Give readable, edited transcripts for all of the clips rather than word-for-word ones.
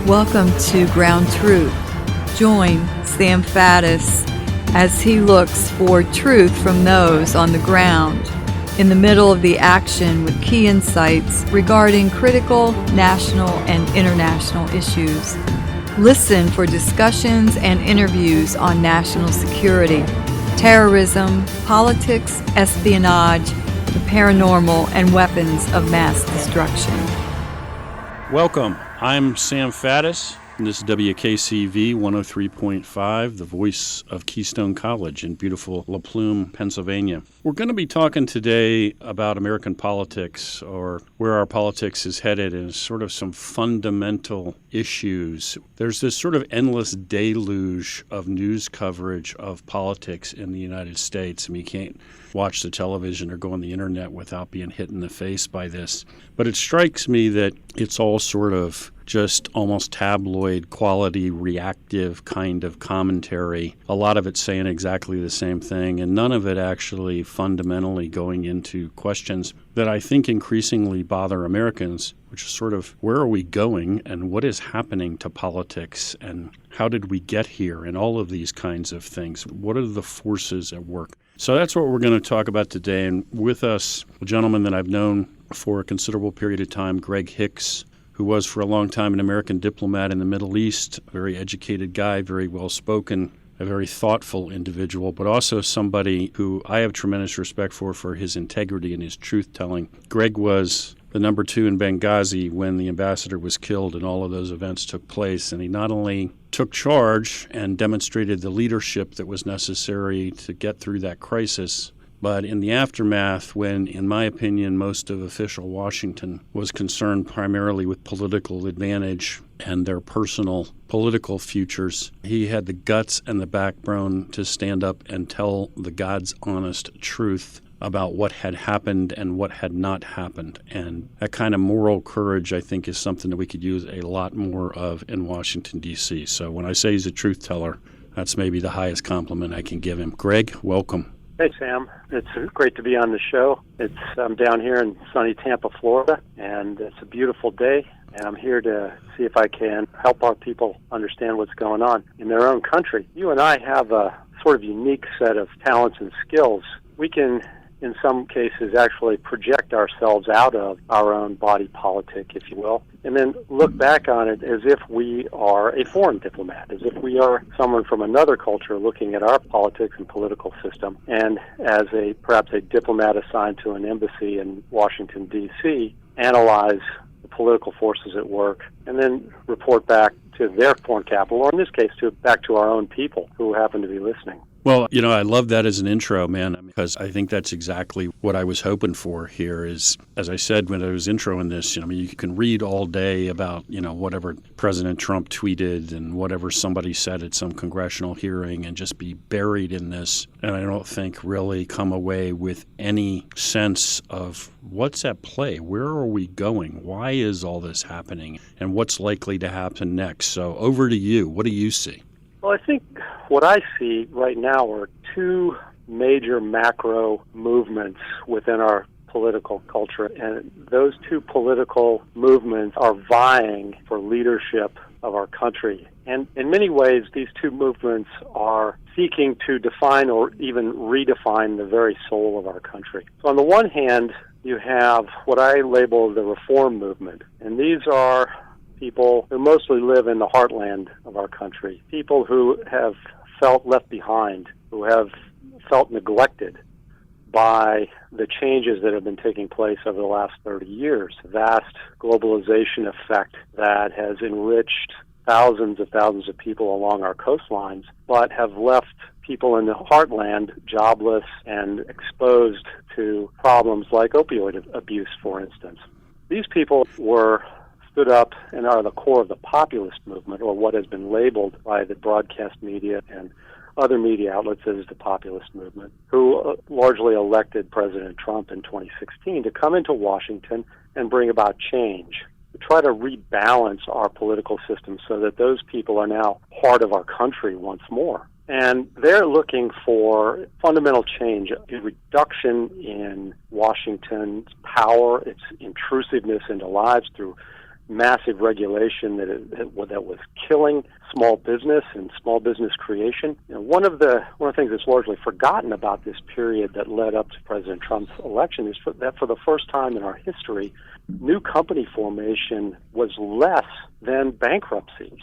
Welcome to Ground Truth. Join Sam Faddis as he looks for truth from those on the ground, in the middle of the action with key insights regarding critical national and international issues. Listen for discussions and interviews on national security, terrorism, politics, espionage, the paranormal, and weapons of mass destruction. Welcome. I'm Sam Faddis, and this is WKCV 103.5, the voice of Keystone College in beautiful La Plume, Pennsylvania. We're going to be talking today about American politics, or where our politics is headed, and sort of some fundamental issues. There's this sort of endless deluge of news coverage of politics in the United States. I mean, you can't watch the television or go on the internet without being hit in the face by this. But it strikes me that it's all sort of just almost tabloid quality, reactive kind of commentary. A lot of it saying exactly the same thing, and none of it actually fundamentally going into questions that I think increasingly bother Americans, which is sort of where are we going and what is happening to politics and how did we get here and all of these kinds of things. What are the forces at work? So that's what we're going to talk about today. And with us, a gentleman that I've known for a considerable period of time, Greg Hicks, who was for a long time an American diplomat in the Middle East, a very educated guy, very well-spoken, a very thoughtful individual, but also somebody who I have tremendous respect for his integrity and his truth-telling. Greg was the number 2 in Benghazi when the ambassador was killed and all of those events took place, and he not only took charge and demonstrated the leadership that was necessary to get through that crisis, but in the aftermath, when, in my opinion, most of official Washington was concerned primarily with political advantage and their personal political futures, he had the guts and the backbone to stand up and tell the God's honest truth about what had happened and what had not happened. And that kind of moral courage, I think, is something that we could use a lot more of in Washington, D.C. So when I say he's a truth teller, that's maybe the highest compliment I can give him. Greg, welcome. Hey, Sam. It's great to be on the show. I'm down here in sunny Tampa, Florida, and it's a beautiful day, and I'm here to see if I can help our people understand what's going on in their own country. You and I have a sort of unique set of talents and skills. We can, in some cases, actually project ourselves out of our own body politic, if you will, and then look back on it as if we are a foreign diplomat, as if we are someone from another culture looking at our politics and political system, and as perhaps a diplomat assigned to an embassy in Washington, D.C., analyze the political forces at work, and then report back to their foreign capital, or in this case, back to our own people who happen to be listening. Well, I love that as an intro, man, because I think that's exactly what I was hoping for here is, as I said when I was introing this, you can read all day about, whatever President Trump tweeted and whatever somebody said at some congressional hearing and just be buried in this. And I don't think really come away with any sense of what's at play. Where are we going? Why is all this happening? And what's likely to happen next? So over to you. What do you see? Well, I think what I see right now are two major macro movements within our political culture, and those two political movements are vying for leadership of our country. And in many ways, these two movements are seeking to define or even redefine the very soul of our country. So on the one hand, you have what I label the reform movement, and these are people who mostly live in the heartland of our country, people who have felt left behind, who have felt neglected by the changes that have been taking place over the last 30 years. The vast globalization effect that has enriched thousands of people along our coastlines, but have left people in the heartland jobless and exposed to problems like opioid abuse, for instance. These people stood up and are the core of the populist movement, or what has been labeled by the broadcast media and other media outlets as the populist movement, who largely elected President Trump in 2016 to come into Washington and bring about change, to try to rebalance our political system so that those people are now part of our country once more. And they're looking for fundamental change, a reduction in Washington's power, its intrusiveness into lives through massive regulation that was killing small business and small business creation. One of the things that's largely forgotten about this period that led up to President Trump's election is that for the first time in our history, new company formation was less than bankruptcies.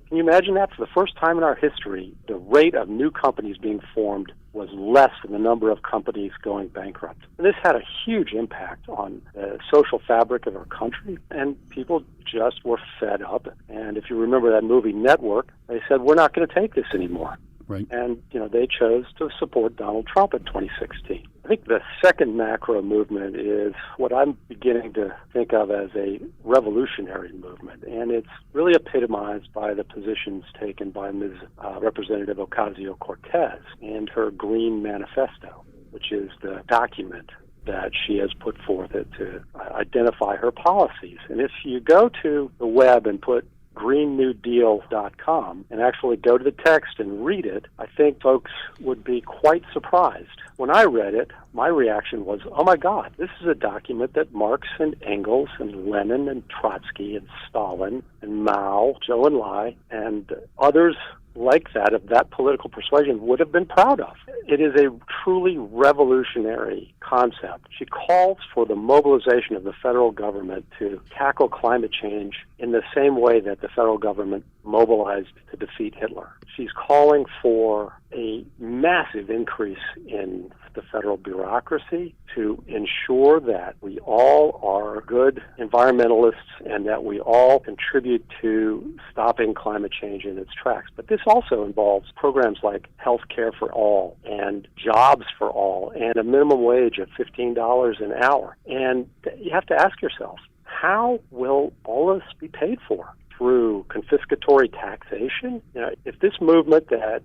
Can you imagine that? For the first time in our history, the rate of new companies being formed was less than the number of companies going bankrupt. And this had a huge impact on the social fabric of our country, and people just were fed up. And if you remember that movie Network, they said, we're not going to take this anymore. Right. And, they chose to support Donald Trump in 2016. I think the second macro movement is what I'm beginning to think of as a revolutionary movement, and it's really epitomized by the positions taken by Ms. Representative Ocasio-Cortez and her Green Manifesto, which is the document that she has put forth to identify her policies. And if you go to the web and put greennewdeal.com and actually go to the text and read it, I think folks would be quite surprised. When I read it, my reaction was, oh my God, this is a document that Marx and Engels and Lenin and Trotsky and Stalin and Mao, Zhou Enlai, and others like that, of that political persuasion, would have been proud of. It is a truly revolutionary concept. She calls for the mobilization of the federal government to tackle climate change in the same way that the federal government mobilized to defeat Hitler. She's calling for a massive increase in the federal bureaucracy to ensure that we all are good environmentalists and that we all contribute to stopping climate change in its tracks. But this also involves programs like health care for all and jobs for all and a minimum wage of $15 an hour. And you have to ask yourself, how will all of this be paid for? Through confiscatory taxation? If this movement that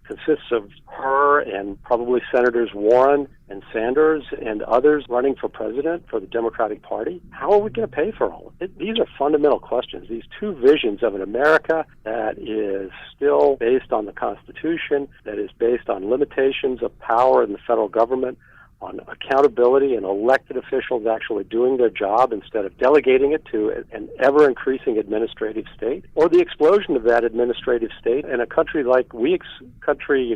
consists of her and probably Senators Warren and Sanders and others running for president for the Democratic Party, how are we going to pay for all of it? These are fundamental questions. These two visions of an America that is still based on the Constitution, that is based on limitations of power in the federal government, on accountability and elected officials actually doing their job instead of delegating it to an ever-increasing administrative state, or the explosion of that administrative state in a country like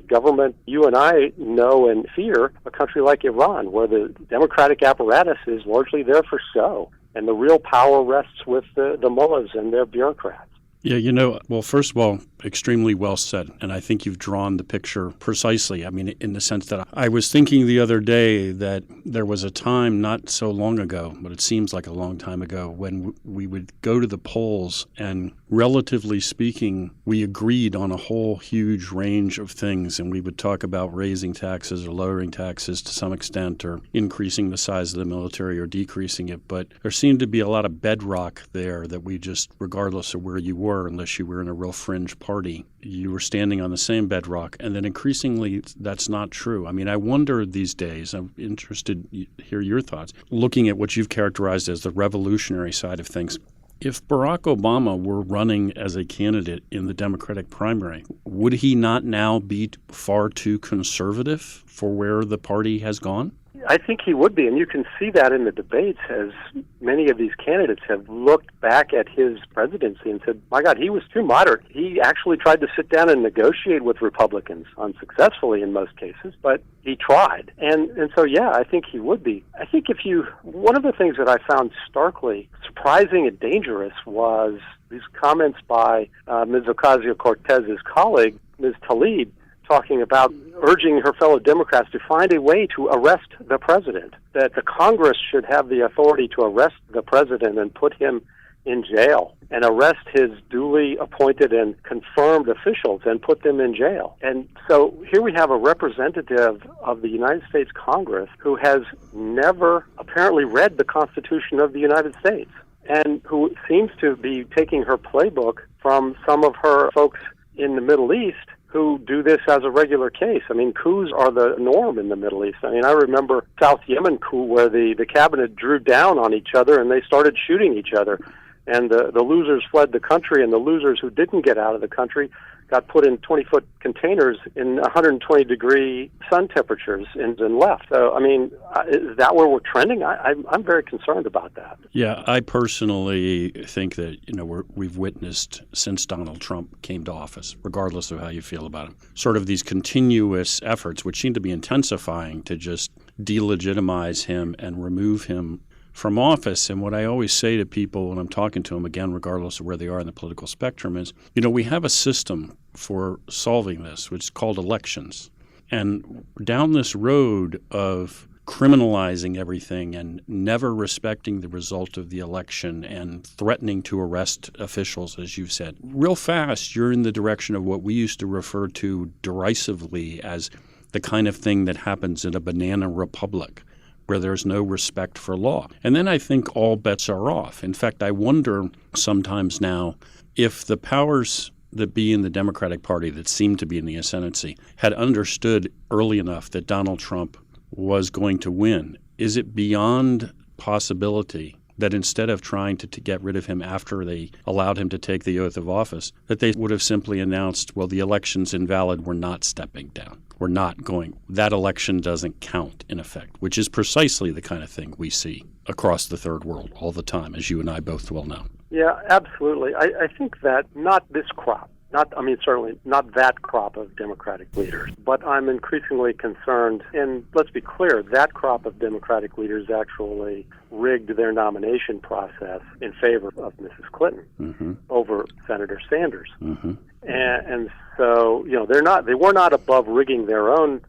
government you and I know and fear, a country like Iran, where the democratic apparatus is largely there for show, and the real power rests with the mullahs and their bureaucrats. Yeah, well, first of all, extremely well said. And I think you've drawn the picture precisely. I mean, in the sense that I was thinking the other day that there was a time not so long ago, but it seems like a long time ago, when we would go to the polls and, relatively speaking, we agreed on a whole huge range of things. And we would talk about raising taxes or lowering taxes to some extent, or increasing the size of the military or decreasing it. But there seemed to be a lot of bedrock there that we just, regardless of where you were, unless you were in a real fringe party, you were standing on the same bedrock. And then increasingly, that's not true. I mean, I wonder these days, I'm interested to hear your thoughts, looking at what you've characterized as the revolutionary side of things. If Barack Obama were running as a candidate in the Democratic primary, would he not now be far too conservative for where the party has gone? I think he would be, and you can see that in the debates as many of these candidates have looked back at his presidency and said, my God, he was too moderate. He actually tried to sit down and negotiate with Republicans, unsuccessfully in most cases, but he tried. And so, yeah, I think he would be. I think one of the things that I found starkly surprising and dangerous was these comments by Ms. Ocasio-Cortez's colleague, Ms. Tlaib, talking about urging her fellow Democrats to find a way to arrest the president, that the Congress should have the authority to arrest the president and put him in jail, and arrest his duly appointed and confirmed officials and put them in jail. And so here we have a representative of the United States Congress who has never apparently read the Constitution of the United States, and who seems to be taking her playbook from some of her folks in the Middle East who do this as a regular case. I mean, coups are the norm in the Middle East. I mean, I remember South Yemen coup where the cabinet drew down on each other and they started shooting each other. And the losers fled the country, and the losers who didn't get out of the country got put in 20-foot containers in 120-degree sun temperatures and left. So, I mean, is that where we're trending? I'm very concerned about that. Yeah, I personally think that, we've witnessed since Donald Trump came to office, regardless of how you feel about him, sort of these continuous efforts, which seem to be intensifying, to just delegitimize him and remove him from office. And what I always say to people when I'm talking to them, again, regardless of where they are in the political spectrum, is, we have a system for solving this, which is called elections. And down this road of criminalizing everything and never respecting the result of the election and threatening to arrest officials, as you've said, real fast, you're in the direction of what we used to refer to derisively as the kind of thing that happens in a banana republic, where there's no respect for law. And then I think all bets are off. In fact, I wonder sometimes now if the powers that be in the Democratic Party that seem to be in the ascendancy had understood early enough that Donald Trump was going to win. Is it beyond possibility that instead of trying to get rid of him after they allowed him to take the oath of office, that they would have simply announced, well, the election's invalid, we're not stepping down. We're not going. That election doesn't count, in effect, which is precisely the kind of thing we see across the third world all the time, as you and I both well know. Yeah, absolutely. I think that not this crop, certainly not that crop of Democratic leaders, but I'm increasingly concerned, and let's be clear, that crop of Democratic leaders actually rigged their nomination process in favor of Mrs. Clinton over Senator Sanders. And so, they were not above rigging their own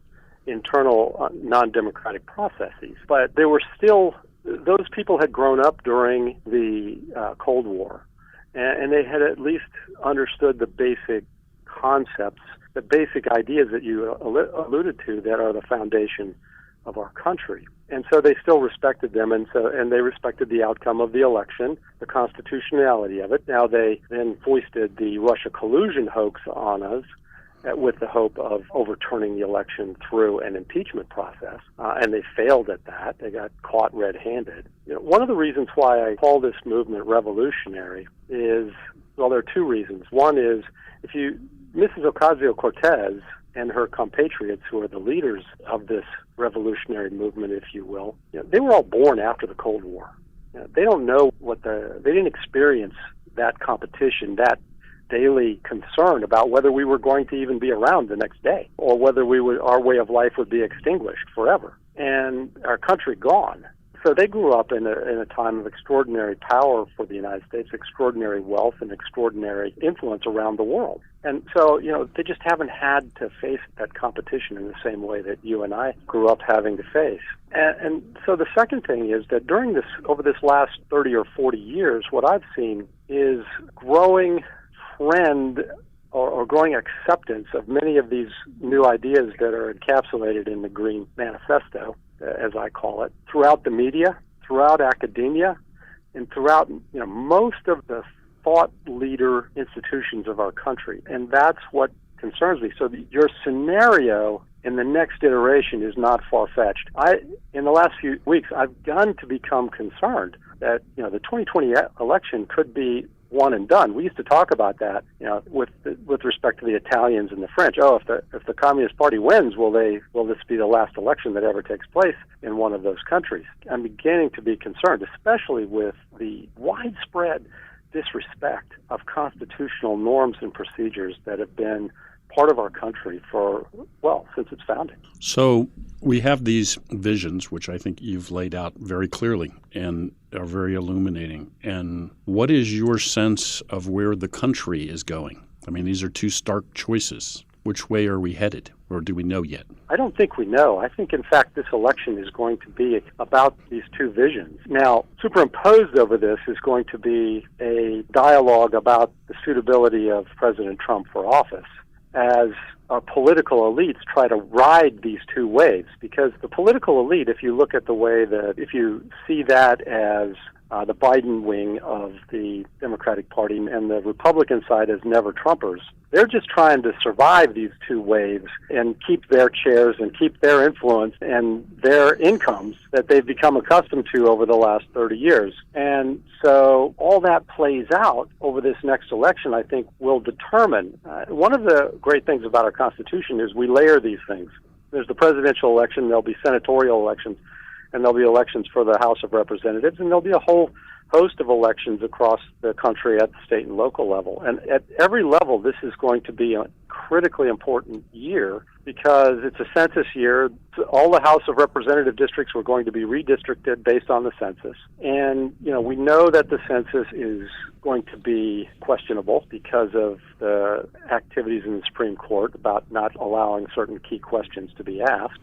internal non-democratic processes, but they were still, those people had grown up during the Cold War, and they had at least understood the basic concepts, the basic ideas that you alluded to that are the foundation of our country. And so they still respected them, and they respected the outcome of the election, the constitutionality of it. Now they then foisted the Russia collusion hoax on us with the hope of overturning the election through an impeachment process, and they failed at that. They got caught red-handed. One of the reasons why I call this movement revolutionary is, well, there are two reasons. One is, Mrs. Ocasio-Cortez and her compatriots, who are the leaders of this revolutionary movement, if you will, they were all born after the Cold War. They don't know they didn't experience that competition, that daily concern about whether we were going to even be around the next day, or whether our way of life would be extinguished forever and our country gone. So they grew up in a time of extraordinary power for the United States, extraordinary wealth and extraordinary influence around the world. And so, they just haven't had to face that competition in the same way that you and I grew up having to face. And so the second thing is that over this last 30 or 40 years, what I've seen is growing trend or growing acceptance of many of these new ideas that are encapsulated in the Green Manifesto, as I call it, throughout the media, throughout academia, and throughout most of the thought leader institutions of our country. And that's what concerns me. So your scenario in the next iteration is not far-fetched. In the last few weeks, I've begun to become concerned that the 2020 election could be one and done. We used to talk about that, with respect to the Italians and the French. Oh, if the Communist Party wins, will this be the last election that ever takes place in one of those countries? I'm beginning to be concerned, especially with the widespread disrespect of constitutional norms and procedures that have been part of our country since its founding. So we have these visions, which I think you've laid out very clearly and are very illuminating. And what is your sense of where the country is going? I mean, these are two stark choices. Which way are we headed, or do we know yet? I don't think we know. I think, in fact, this election is going to be about these two visions. Now, superimposed over this is going to be a dialogue about the suitability of President Trump for office, as our political elites try to ride these two waves. Because the political elite, if you look at the way if you see that as the Biden wing of the Democratic Party and the Republican side as never-Trumpers. They're just trying to survive these two waves and keep their chairs and keep their influence and their incomes that they've become accustomed to over the last 30 years. And so all that plays out over this next election, I think, will determine. One of the great things about our Constitution is we layer these things. There's the presidential election, there'll be senatorial elections, and there'll be elections for the House of Representatives, and there'll be a whole host of elections across the country at the state and local level. And at every level, this is going to be a critically important year because it's a census year. All the House of Representative districts were going to be redistricted based on the census. And, we know that the census is going to be questionable because of the activities in the Supreme Court about not allowing certain key questions to be asked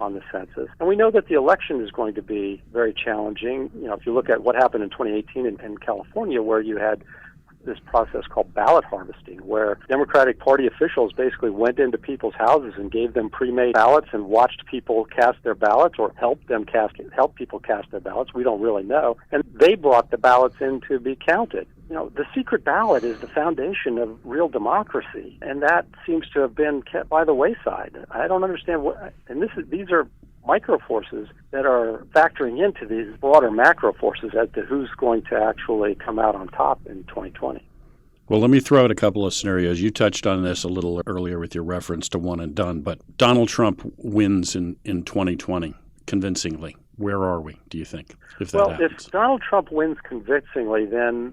on the census. And we know that the election is going to be very challenging. If you look at what happened in 2018 in California, where you had this process called ballot harvesting, where Democratic Party officials basically went into people's houses and gave them pre-made ballots and watched people cast their ballots or help people cast their ballots. We don't really know. And they brought the ballots in to be counted. The secret ballot is the foundation of real democracy, and that seems to have been kept by the wayside. I don't understand these are micro forces that are factoring into these broader macro forces as to who's going to actually come out on top in 2020. Well, let me throw out a couple of scenarios. You touched on this a little earlier with your reference to one and done, but Donald Trump wins in 2020 convincingly. Where are we, do you think, if that happens? If Donald Trump wins convincingly, then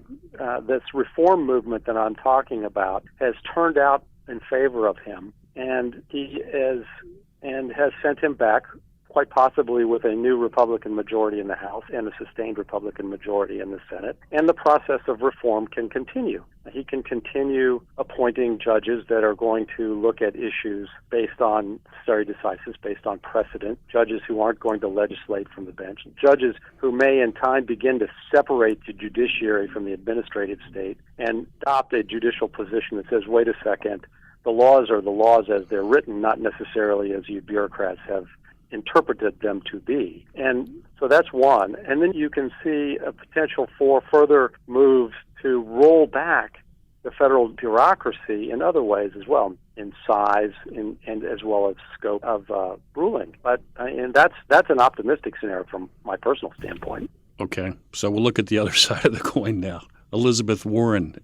this reform movement that I'm talking about has turned out in favor of him, and has sent him back, quite possibly with a new Republican majority in the House and a sustained Republican majority in the Senate. And the process of reform can continue. He can continue appointing judges that are going to look at issues based on stare decisis, based on precedent, judges who aren't going to legislate from the bench, judges who may in time begin to separate the judiciary from the administrative state and adopt a judicial position that says, wait a second, the laws are the laws as they're written, not necessarily as you bureaucrats have interpreted them to be. And so that's one. And then you can see a potential for further moves to roll back the federal bureaucracy in other ways as well, in size and as well as scope of ruling. And that's an optimistic scenario from my personal standpoint. Okay, so we'll look at the other side of the coin now. Elizabeth Warren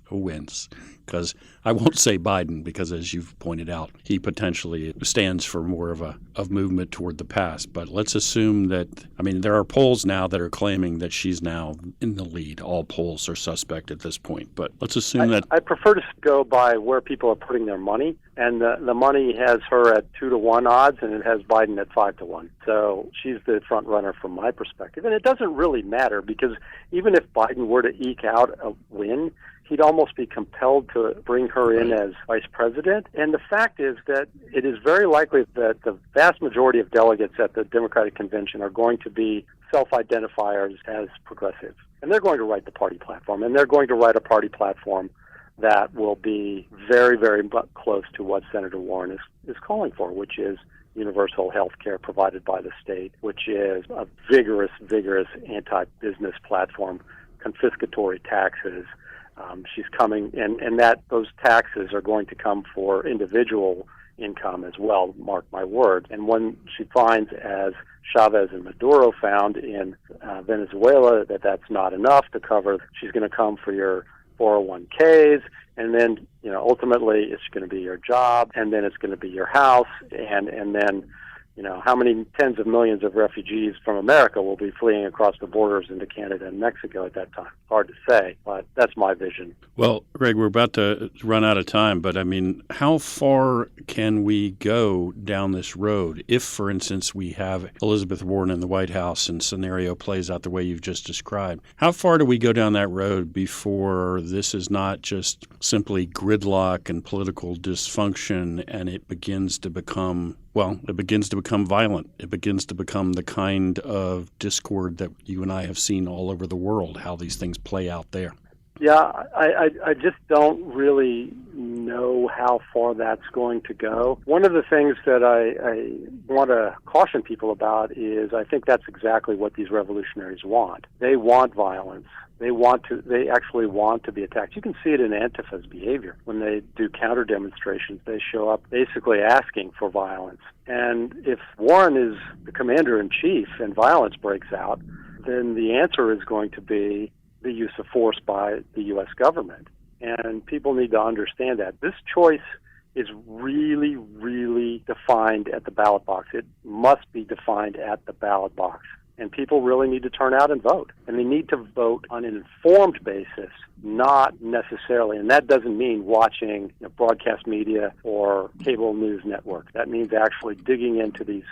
wins, because I won't say Biden, because as you've pointed out, he potentially stands for more of a movement toward the past. But let's assume that, there are polls now that are claiming that she's now in the lead. All polls are suspect at this point. But let's assume that... I prefer to go by where people are putting their money. And the money has her at 2-1 odds, and it has Biden at 5-1. So she's the front runner from my perspective. And it doesn't really matter, because even if Biden were to eke out a win, he'd almost be compelled to bring her in as vice president. And the fact is that it is very likely that the vast majority of delegates at the Democratic Convention are going to be self-identifiers as progressives. And they're going to write the party platform, and they're going to write a party platform that will be very, very close to what Senator Warren is calling for, which is universal health care provided by the state, which is a vigorous anti-business platform, confiscatory taxes. She's coming, and that those taxes are going to come for individual income as well, mark my word. And when she finds, as Chavez and Maduro found in Venezuela, that that's not enough to cover, she's going to come for your 401ks, and then ultimately it's going to be your job, and then it's going to be your house, and then how many tens of millions of refugees from America will be fleeing across the borders into Canada and Mexico at that time? Hard to say, but that's my vision. Well, Greg, we're about to run out of time, but how far can we go down this road if, for instance, we have Elizabeth Warren in the White House and scenario plays out the way you've just described? How far do we go down that road before this is not just simply gridlock and political dysfunction, and it begins to become violent? It begins to become the kind of discord that you and I have seen all over the world, how these things play out there. Yeah, I just don't really know how far that's going to go. One of the things that I want to caution people about is I think that's exactly what these revolutionaries want. They want violence. They actually want to be attacked. You can see it in Antifa's behavior. When they do counter demonstrations, they show up basically asking for violence. And if Warren is the commander-in-chief and violence breaks out, then the answer is going to be the use of force by the U.S. government. And people need to understand that. This choice is really, really defined at the ballot box. It must be defined at the ballot box. And people really need to turn out and vote. And they need to vote on an informed basis, not necessarily, and that doesn't mean watching broadcast media or cable news network. That means actually digging into these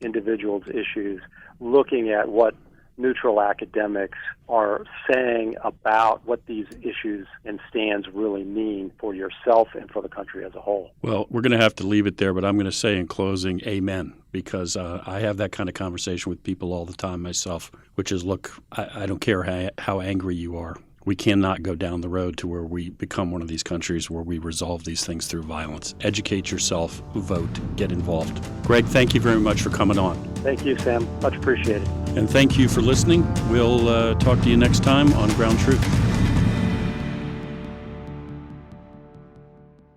individuals' issues, looking at what neutral academics are saying about what these issues and stands really mean for yourself and for the country as a whole. Well, we're going to have to leave it there, but I'm going to say in closing, amen, because I have that kind of conversation with people all the time myself, which is, look, I don't care how angry you are. We cannot go down the road to where we become one of these countries where we resolve these things through violence. Educate yourself, vote, get involved. Greg, thank you very much for coming on. Thank you, Sam. Much appreciated. And thank you for listening. We'll talk to you next time on Ground Truth.